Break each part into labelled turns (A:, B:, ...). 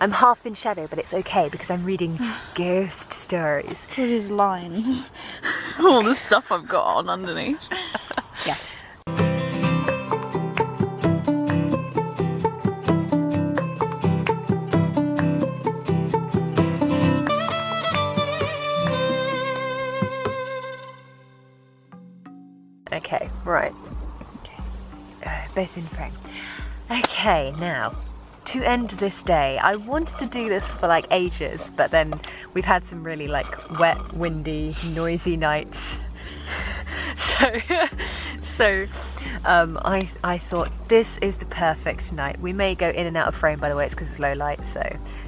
A: I'm half in shadow, but it's okay because I'm reading ghost stories.
B: What is lines? All the stuff I've got on underneath. Yes.
A: Okay, right. Both in frame. Okay, now, to end this day, I wanted to do this for like ages, but then we've had some really like wet, windy, noisy nights. So I thought this is the perfect night. We may go in and out of frame, by the way, it's because it's low light, so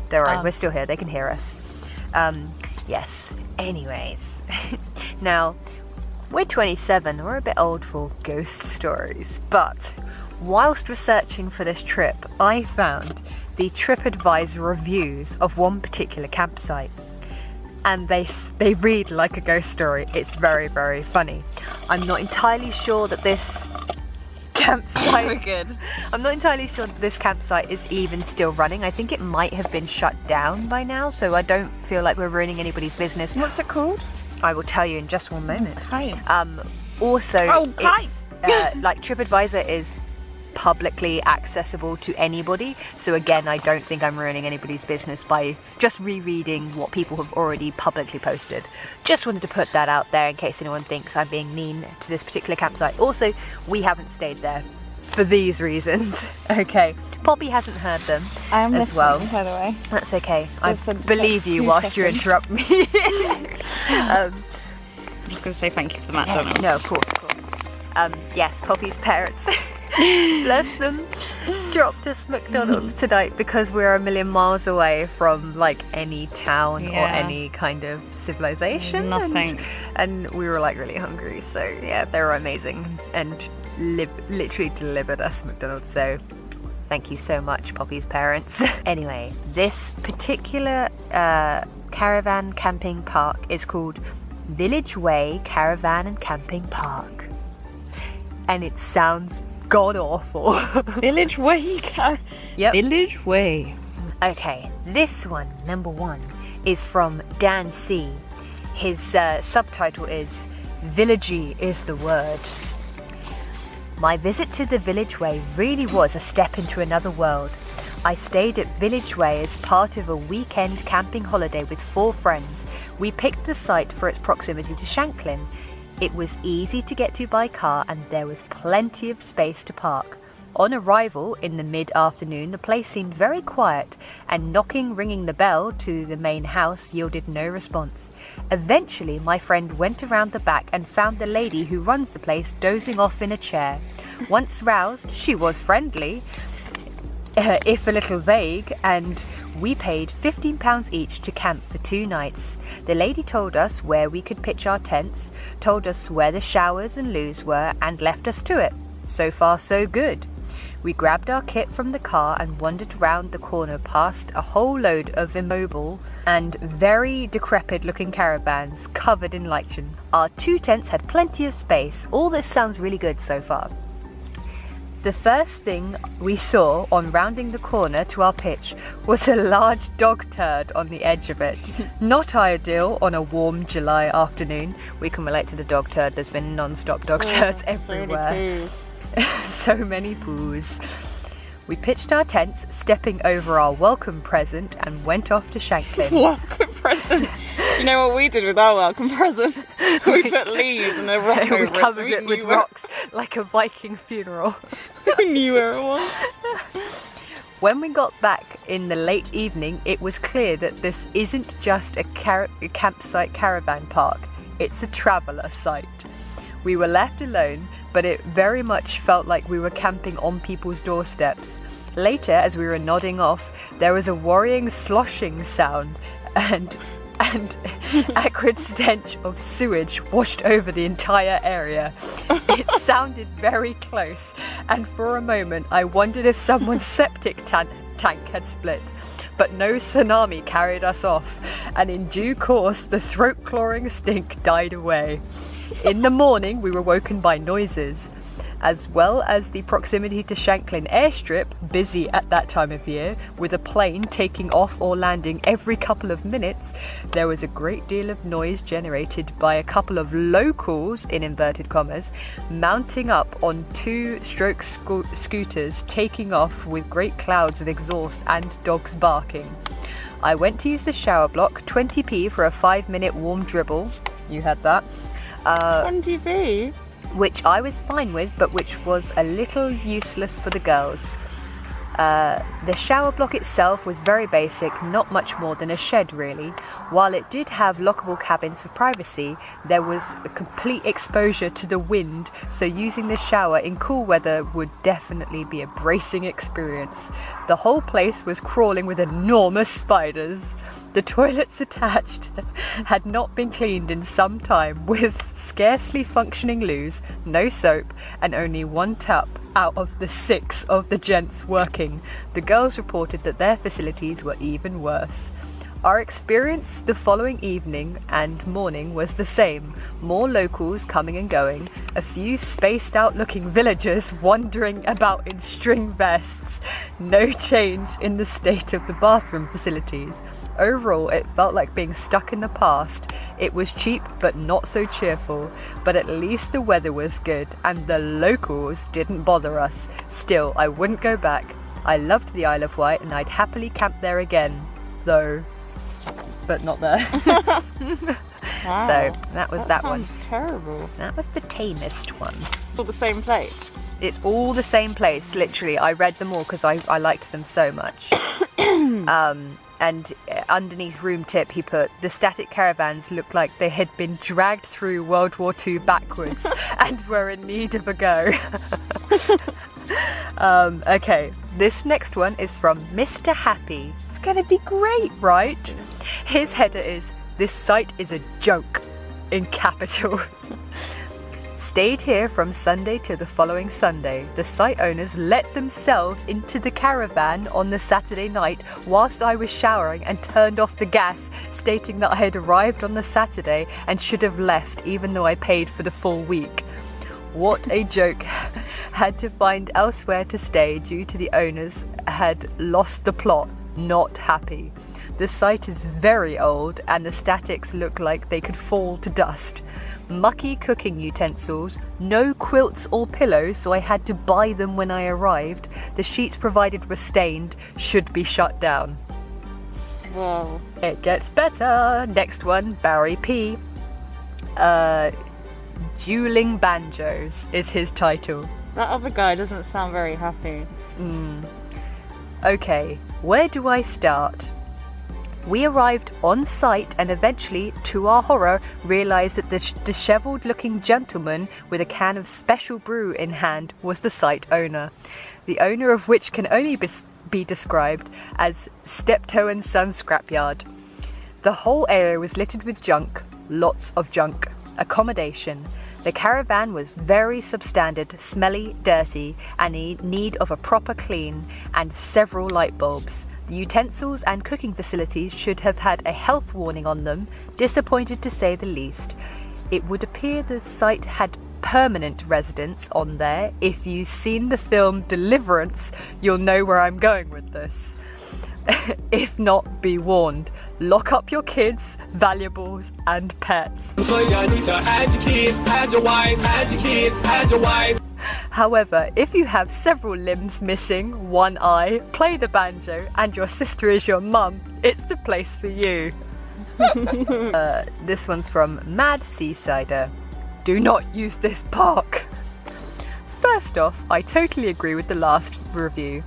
A: don't worry, we're still here, they can hear us. Yes, anyways. Now, we're 27, we're a bit old for ghost stories, but whilst researching for this trip, I found the Tripadvisor reviews of one particular campsite. And they read like a ghost story. It's very, very funny. I'm not entirely sure that this campsite...
B: We're good.
A: I'm not entirely sure that this campsite is even still running. I think it might have been shut down by now, so I don't feel like we're ruining anybody's business.
B: What's it called?
A: I will tell you in just one moment.
B: Okay.
A: Also, it's, like Tripadvisor is publicly accessible to anybody, so again, I don't think I'm ruining anybody's business by just rereading what people have already publicly posted. Just wanted to put that out there in case anyone thinks I'm being mean to this particular campsite. Also, we haven't stayed there for these reasons. Okay, Poppy hasn't heard them.
B: I am
A: as well,
B: by the way.
A: That's okay. I believe you whilst you interrupt me.
B: I'm just going to say thank you for the McDonald's.
A: No, of course. Yes, Poppy's parents, bless them, dropped us McDonald's tonight because we're a million miles away from like any town or any kind of civilization.
B: Nothing.
A: And we were like really hungry, so yeah, they were amazing and literally delivered us McDonald's, so thank you so much, Poppy's parents. Anyway, this particular caravan camping park is called Village Way Caravan and Camping Park. And it sounds god awful.
B: Village Way.
A: Yep.
B: Village Way.
A: Okay, this one, number 1, is from Dan C. His subtitle is Villagey is the word. My visit to the Village Way really was a step into another world. I stayed at Village Way as part of a weekend camping holiday with 4 friends. We picked the site for its proximity to Shanklin. It was easy to get to by car and there was plenty of space to park. On arrival in the mid-afternoon, the place seemed very quiet and ringing the bell to the main house yielded no response. Eventually, my friend went around the back and found the lady who runs the place dozing off in a chair. Once roused, she was friendly, if a little vague, and we paid £15 each to camp for 2 nights. The lady told us where we could pitch our tents, told us where the showers and loos were, and left us to it. So far, so good. We grabbed our kit from the car and wandered round the corner past a whole load of immobile and very decrepit-looking caravans covered in lichen. Our 2 tents had plenty of space. All this sounds really good so far. The first thing we saw on rounding the corner to our pitch was a large dog turd on the edge of it. Not ideal on a warm July afternoon. We can relate to the dog turd. There's been non-stop dog turds everywhere. So many poos. We pitched our tents, stepping over our welcome present, and went off to Shanklin.
B: Welcome present? Do you know what we did with our welcome present? We put leaves and a rock over it.
A: We covered it with rocks like a Viking funeral.
B: We knew where it was.
A: When we got back in the late evening, it was clear that this isn't just a campsite caravan park, it's a traveller site. We were left alone, but it very much felt like we were camping on people's doorsteps. Later, as we were nodding off, there was a worrying sloshing sound and acrid stench of sewage washed over the entire area. It sounded very close, and for a moment I wondered if someone's septic tank had split. But no tsunami carried us off, and in due course the throat-clawing stink died away. In the morning we were woken by noises. as well as the proximity to Shanklin Airstrip, busy at that time of year, with a plane taking off or landing every couple of minutes, there was a great deal of noise generated by a couple of locals, in inverted commas, mounting up on two-stroke scooters, taking off with great clouds of exhaust and dogs barking. I went to use the shower block, 20p for a 5-minute warm dribble. You had that.
B: 20p?
A: Which I was fine with, but which was a little useless for the girls. The shower block itself was very basic, not much more than a shed really. While it did have lockable cabins for privacy, there was a complete exposure to the wind, so using the shower in cool weather would definitely be a bracing experience. The whole place was crawling with enormous spiders. The toilets attached had not been cleaned in some time, with scarcely functioning loos, no soap, and only one tap out of the 6 of the gents working. The girls reported that their facilities were even worse. Our experience the following evening and morning was the same. More locals coming and going, a few spaced out looking villagers wandering about in string vests. No change in the state of the bathroom facilities. Overall, it felt like being stuck in the past. It was cheap but not so cheerful, but at least the weather was good and the locals didn't bother us. Still, I wouldn't go back. I loved the Isle of Wight and I'd happily camp there again, though. But not there.
B: Wow.
A: So that was that one.
B: Sounds terrible.
A: That was the tamest one.
B: All the same place.
A: It's all the same place, literally. I read them all because I liked them so much. And underneath room tip he put, the static caravans looked like they had been dragged through World War II backwards and were in need of a go. Okay, this next one is from Mr. Happy. It's gonna be great, right? His header is, this site is a joke, in capital. Stayed here from Sunday to the following Sunday. The site owners let themselves into the caravan on the Saturday night whilst I was showering and turned off the gas, stating that I had arrived on the Saturday and should have left even though I paid for the full week. What a joke. Had to find elsewhere to stay due to the owners had lost the plot. Not happy. The site is very old and the statics look like they could fall to dust. Mucky cooking utensils, no quilts or pillows, so I had to buy them when I arrived. The sheets provided were stained, should be shut down.
B: Whoa.
A: It gets better. Next one, Barry P. Dueling Banjos is his title.
B: That other guy doesn't sound very happy.
A: Okay, where do I start? We arrived on site and eventually, to our horror, realised that the dishevelled looking gentleman with a can of special brew in hand was the site owner. The owner of which can only be described as Steptoe and Son Scrapyard. The whole area was littered with junk, lots of junk, accommodation. The caravan was very substandard, smelly, dirty, and in need of a proper clean, and several light bulbs. The utensils and cooking facilities should have had a health warning on them, disappointed to say the least. It would appear the site had permanent residents on there. If you've seen the film Deliverance, you'll know where I'm going with this. If not, be warned. Lock up your kids, valuables, and pets.
C: So you need to hide your kids, hide your wife, hide your kids, hide your wife.
A: However, if you have several limbs missing, one eye, play the banjo, and your sister is your mum, it's the place for you. This one's from Mad Seasider. Do not use this park. First off, I totally agree with the last review.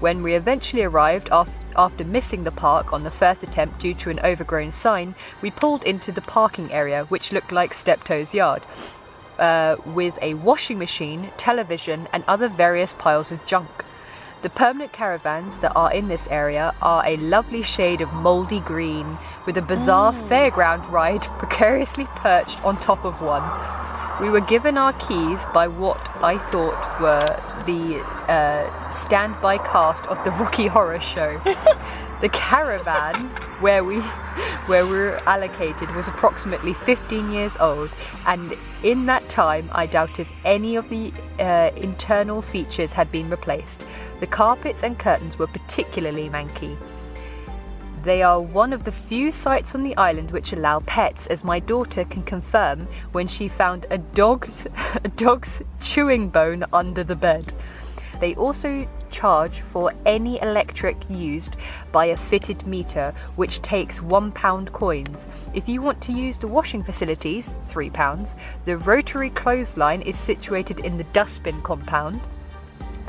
A: When we eventually arrived after missing the park on the first attempt due to an overgrown sign, we pulled into the parking area, which looked like Steptoe's yard, with a washing machine, television, and other various piles of junk. The permanent caravans that are in this area are a lovely shade of mouldy green, with a bizarre fairground ride precariously perched on top of one. We were given our keys by what I thought were the standby cast of the Rocky Horror Show. The caravan where we were allocated was approximately 15 years old, and in that time I doubt if any of the internal features had been replaced. The carpets and curtains were particularly manky. They are one of the few sites on the island which allow pets, as my daughter can confirm when she found a dog's chewing bone under the bed. They also charge for any electric used by a fitted meter, which takes £1 coins. If you want to use the washing facilities, £3. The rotary clothesline is situated in the dustbin compound.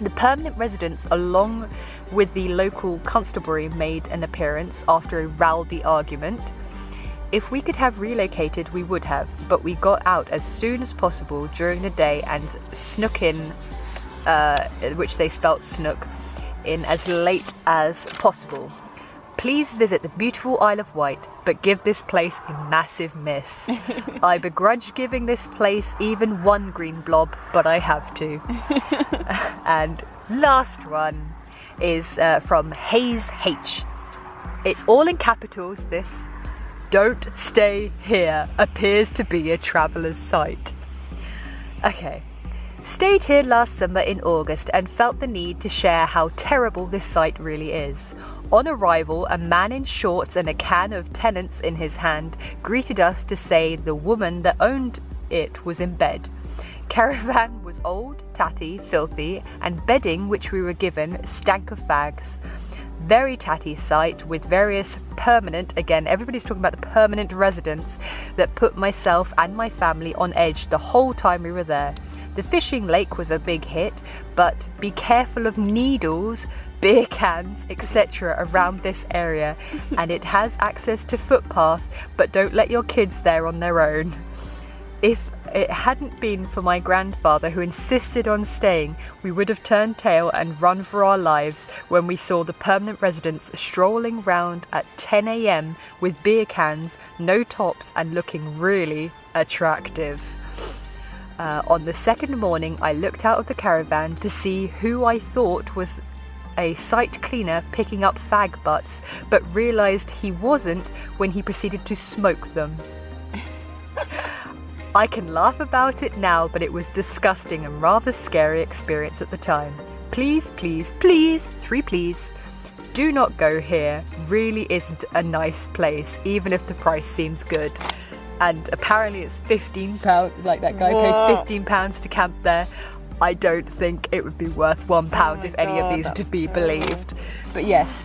A: The permanent residents, along with the local constabulary, made an appearance after a rowdy argument. If we could have relocated, we would have, but we got out as soon as possible during the day and snuck in, which they spelt snook, in as late as possible. Please visit the beautiful Isle of Wight, but give this place a massive miss. I begrudge giving this place even one green blob, but I have to. And last one is from Hayes H. It's all in capitals, this. Don't stay here appears to be a traveller's site. Okay. Stayed here last summer in August and felt the need to share how terrible this site really is. On arrival, a man in shorts and a can of Tennent's in his hand greeted us to say the woman that owned it was in bed. Caravan was old, tatty, filthy, and bedding which we were given stank of fags. Very tatty site with various permanent, again everybody's talking about the permanent residents, that put myself and my family on edge the whole time we were there. The fishing lake was a big hit, but be careful of needles, beer cans, etc. around this area, and it has access to footpath, but don't let your kids there on their own. If it hadn't been for my grandfather who insisted on staying, we would have turned tail and run for our lives when we saw the permanent residents strolling round at 10 a.m. with beer cans, no tops, and looking really attractive. On the second morning, I looked out of the caravan to see who I thought was a site cleaner picking up fag butts, but realised he wasn't when he proceeded to smoke them. I can laugh about it now, but it was disgusting and rather scary experience at the time. Please, please, please, 3 please, do not go here. Really isn't a nice place, even if the price seems good. And apparently it's £15, like that guy paid £15 to camp there. I don't think it would be worth £1 if any of these are to be believed. But yes,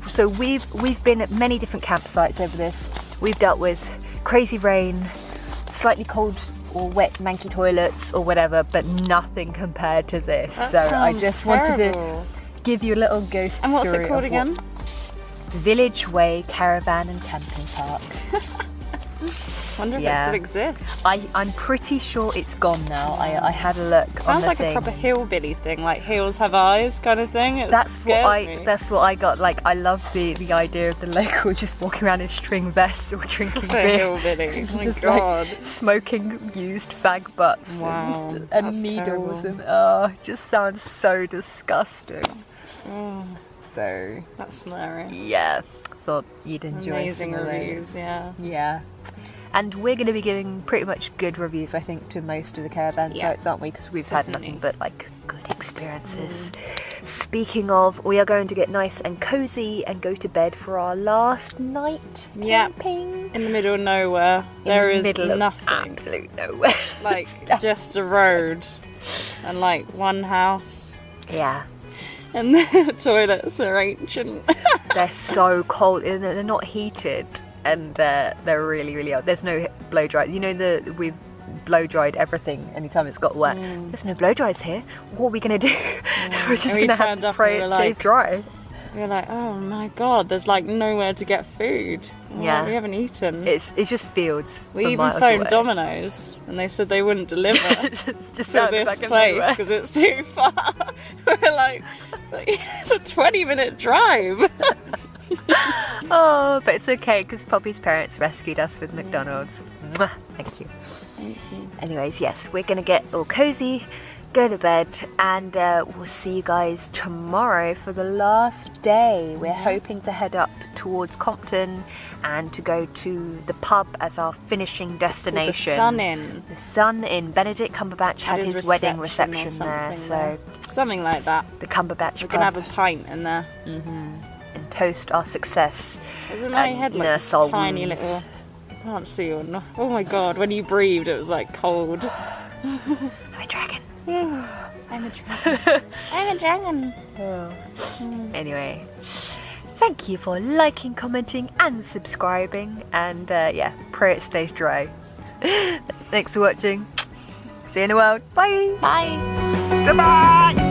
A: so we've been at many different campsites over this. We've dealt with crazy rain, slightly cold or wet manky toilets or whatever, but nothing compared to this. So I just wanted to give you a little ghost story.
B: And what's it called again?
A: Village Way Caravan and Camping Park.
B: Wonder if it still exists.
A: I'm pretty sure it's gone now. I had a look.
B: Sounds like a proper hillbilly thing, like hills have eyes kind of thing.
A: That's what I got. Like, I love the idea of the locals just walking around in string vests or drinking beer.
B: Hillbilly. Oh my
A: just
B: god.
A: Like, smoking used fag butts and needles terrible. And just sounds so disgusting. So
B: that's hilarious.
A: Yeah, thought you'd enjoy
B: amazing reviews.
A: Yeah. And we're going to be giving pretty much good reviews, I think, to most of the caravan sites, aren't we? Because we've had nothing but like good experiences. Speaking of, we are going to get nice and cozy and go to bed for our last night camping.
B: In the middle of nowhere. There is nothing.
A: Absolute nowhere.
B: Like just a road and like one house.
A: Yeah.
B: And the toilets are ancient.
A: They're so cold. They're not heated. And they're really, really old. There's no blow dry. You know, we've blow dried everything anytime it's got wet. There's no blow dries here. What are we going to do? We're just going to have to pray it stays dry.
B: We're like, oh my god, there's like nowhere to get food.
A: Yeah.
B: We haven't eaten.
A: It's just fields.
B: We even phoned Domino's and they said they wouldn't deliver to this place because it's too far. We're like, it's a 20-minute drive.
A: Oh, but it's okay because Poppy's parents rescued us with McDonald's. Mwah, thank you. Anyways, yes, we're going to get all cozy, go to bed, and we'll see you guys tomorrow for the last day. We're hoping to head up towards Compton and to go to the pub as our finishing destination.
B: The Sun Inn.
A: The Sun Inn. Benedict Cumberbatch had his wedding reception there, so
B: something like that.
A: The Cumberbatch
B: We're
A: Club.
B: gonna have a pint in there.
A: And toast our success.
B: Isn't my head like a tiny little... I can't see you. Oh my god, when you breathed it was like cold.
A: I'm a dragon.
B: I'm a dragon. I'm a dragon.
A: Anyway, thank you for liking, commenting and subscribing, and yeah, pray it stays dry. Thanks for watching. See you in the world. Bye.
B: Bye.
A: Goodbye.